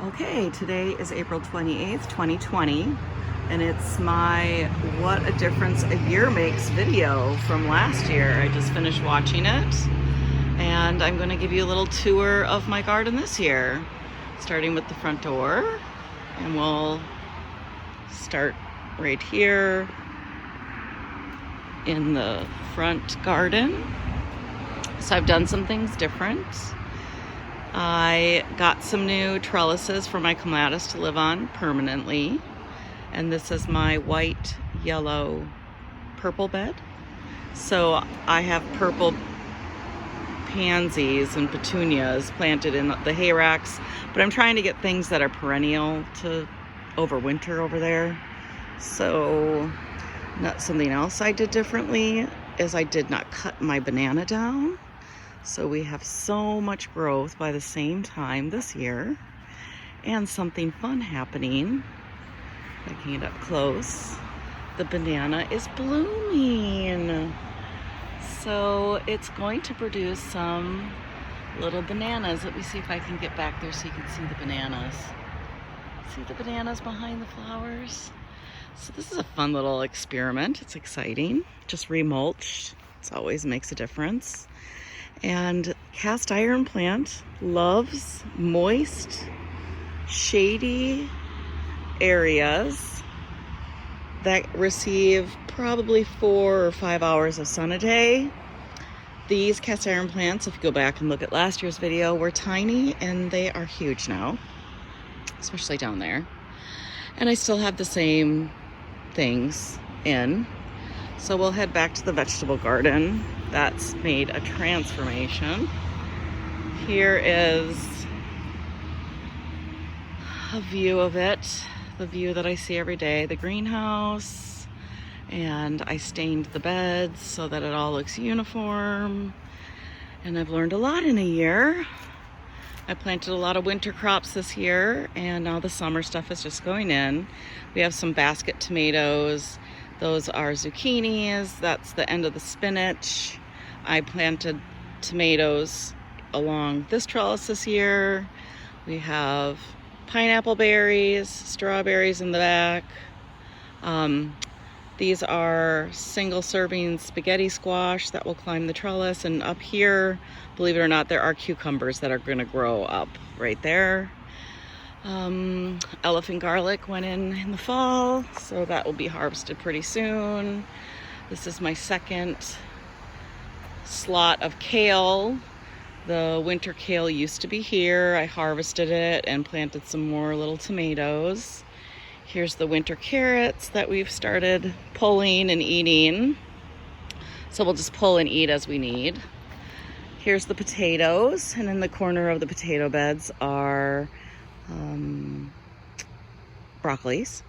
Okay, today is April 28th, 2020, and it's my What a Difference a Year Makes video from last year. I just finished watching it, and I'm going to give you a little tour of my garden this year, starting with the front door, and we'll start right here in the front garden. So I've done some things different. I got some new trellises for my clematis to live on permanently. And this is my white, yellow, purple bed. So I have purple pansies and petunias planted in the hay racks, but I'm trying to get things that are perennial to overwinter over there. So not something else I did differently is I did not cut my banana down. So we have so much growth by the same time this year, and something fun happening. If I can get up close, the banana is blooming. So it's going to produce some little bananas. Let me see if I can get back there so you can see the bananas. See the bananas behind the flowers? So this is a fun little experiment. It's exciting. Just remulched. It always makes a difference. And cast iron plant loves moist, shady areas that receive probably 4 or 5 hours of sun a day. These cast iron plants, if you go back and look at last year's video, were tiny, and they are huge now, especially down there. And I still have the same things in. So we'll head back to the vegetable garden. That's made a transformation. Here is a view of it, the view that I see every day, the greenhouse. And I stained the beds so that it all looks uniform. And I've learned a lot in a year. I planted a lot of winter crops this year, and now the summer stuff is just going in. We have some basket tomatoes. Those are zucchinis. That's the end of the spinach. I planted tomatoes along this trellis this year. We have pineapple berries, strawberries in the back. These are single serving spaghetti squash that will climb the trellis. And up here, believe it or not, there are cucumbers that are going to grow up right there. Elephant garlic went in the fall, so that will be harvested pretty soon. This is my second slot of kale. The winter kale used to be here. I harvested it and planted some more little tomatoes. Here's the winter carrots that we've started pulling and eating. So we'll just pull and eat as we need. Here's the potatoes, and in the corner of the potato beds are broccolis.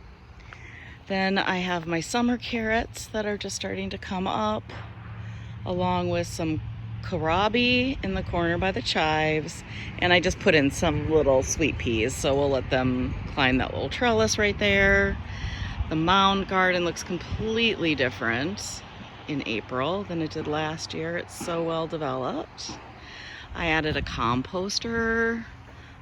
Then I have my summer carrots that are just starting to come up, along with some kohlrabi in the corner by the chives. And I just put in some little sweet peas, so we'll let them climb that little trellis right there. The mound garden looks completely different in April than it did last year. It's so well developed. I added a composter,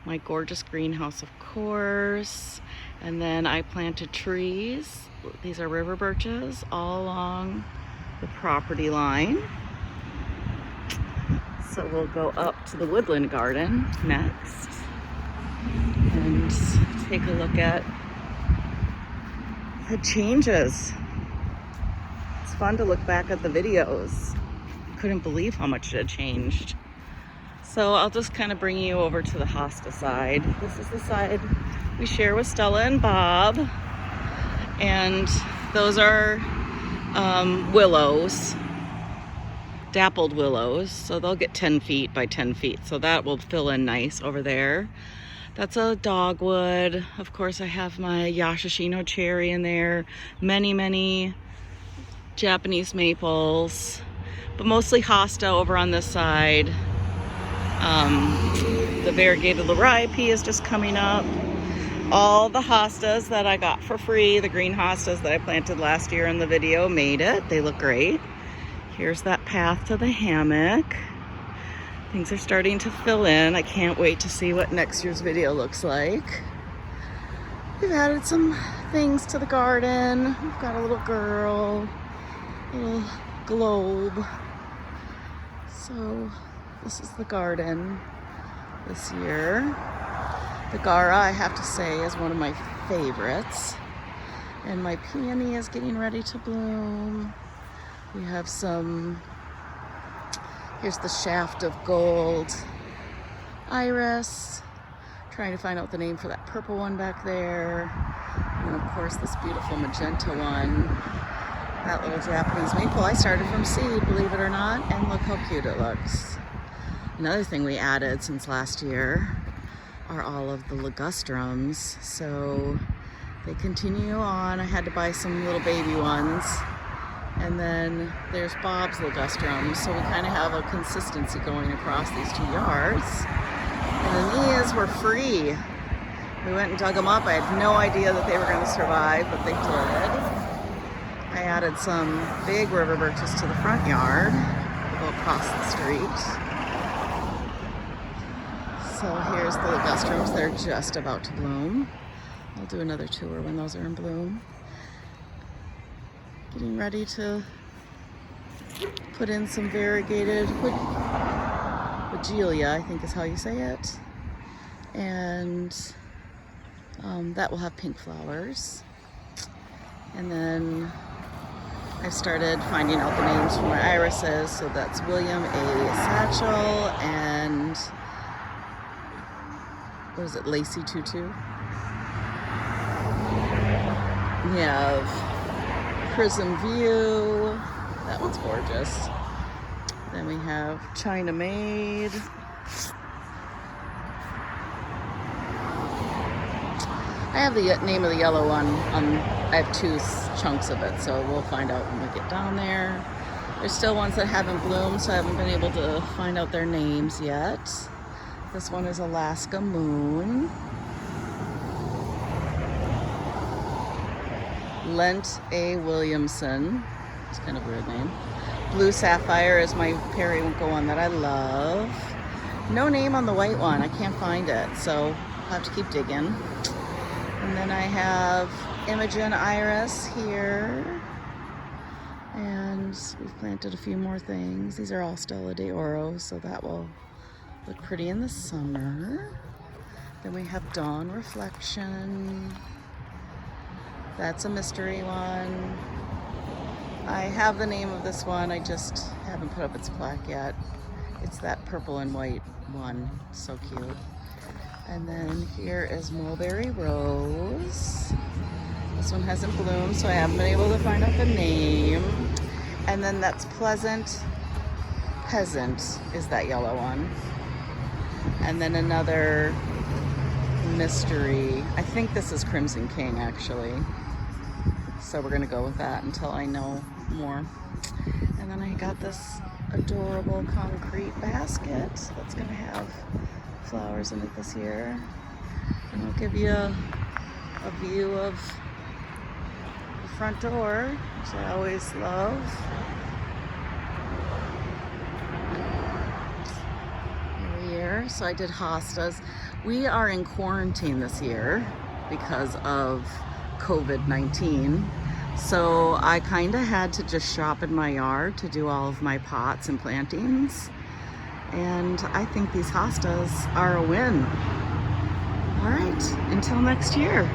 my gorgeous greenhouse, of course, and then I planted trees. These are river birches all along the property line. So we'll go up to the Woodland Garden next and take a look at the changes. It's fun to look back at the videos. Couldn't believe how much it had changed. So I'll just kind of bring you over to the Hosta side. This is the side we share with Stella and Bob. And those are willows, dappled willows. So they'll get 10 feet by 10 feet. So that will fill in nice over there. That's a dogwood. Of course, I have my Yashishino cherry in there. Many Japanese maples, but mostly Hosta over on this side. The Variegated Liripe is just coming up. All the hostas that I got for free, the green hostas that I planted last year in the video, made it. They look great. Here's that path to the hammock. Things are starting to fill in. I can't wait to see what next year's video looks like. We've added some things to the garden. We've got a little girl, a little globe. So this is the garden this year. The Gara, I have to say, is one of my favorites. And my peony is getting ready to bloom. We have some, here's the shaft of gold iris. Trying to find out the name for that purple one back there. And of course this beautiful magenta one. That little Japanese maple I started from seed, believe it or not, and look how cute it looks. Another thing we added since last year are all of the Ligustrums. So they continue on. I had to buy some little baby ones. And then there's Bob's Ligustrum. So we kind of have a consistency going across these 2 yards. And these were free. We went and dug them up. I had no idea that they were going to survive, but they did. I added some big river birches to the front yard. We'll go across the street. So here's the Ligustrums. They're just about to bloom. I'll do another tour when those are in bloom. Getting ready to put in some variegated Woodgelia, I think is how you say it. And that will have pink flowers. And then I started finding out the names for my irises. So that's William A. Satchel and what is it, Lacey Tutu? We have Prism View. That one's gorgeous. Then we have China Made. I have the name of the yellow one. I have 2 chunks of it, so we'll find out when we get down there. There's still ones that haven't bloomed, so I haven't been able to find out their names yet. This one is Alaska Moon. Lent A. Williamson. It's kind of a weird name. Blue Sapphire is my periwinkle one that I love. No name on the white one. I can't find it, so I'll have to keep digging. And then I have Imogen Iris here. And we've planted a few more things. These are all Stella dOro, so that will look pretty in the summer. Then we have Dawn Reflection. That's a mystery one. I have the name of this one, I just haven't put up its plaque yet. It's that purple and white one, so cute. And then here is Mulberry Rose. This one hasn't bloomed, so I haven't been able to find out the name. And then that's Pleasant Peasant is that yellow one. And then another mystery. I think this is Crimson King, actually. So we're gonna go with that until I know more. And then I got this adorable concrete basket that's gonna have flowers in it this year. And I'll give you a view of the front door, which I always love. Every year. So I did hostas. We are in quarantine this year because of COVID-19. So I kind of had to just shop in my yard to do all of my pots and plantings. And I think these hostas are a win. All right, until next year.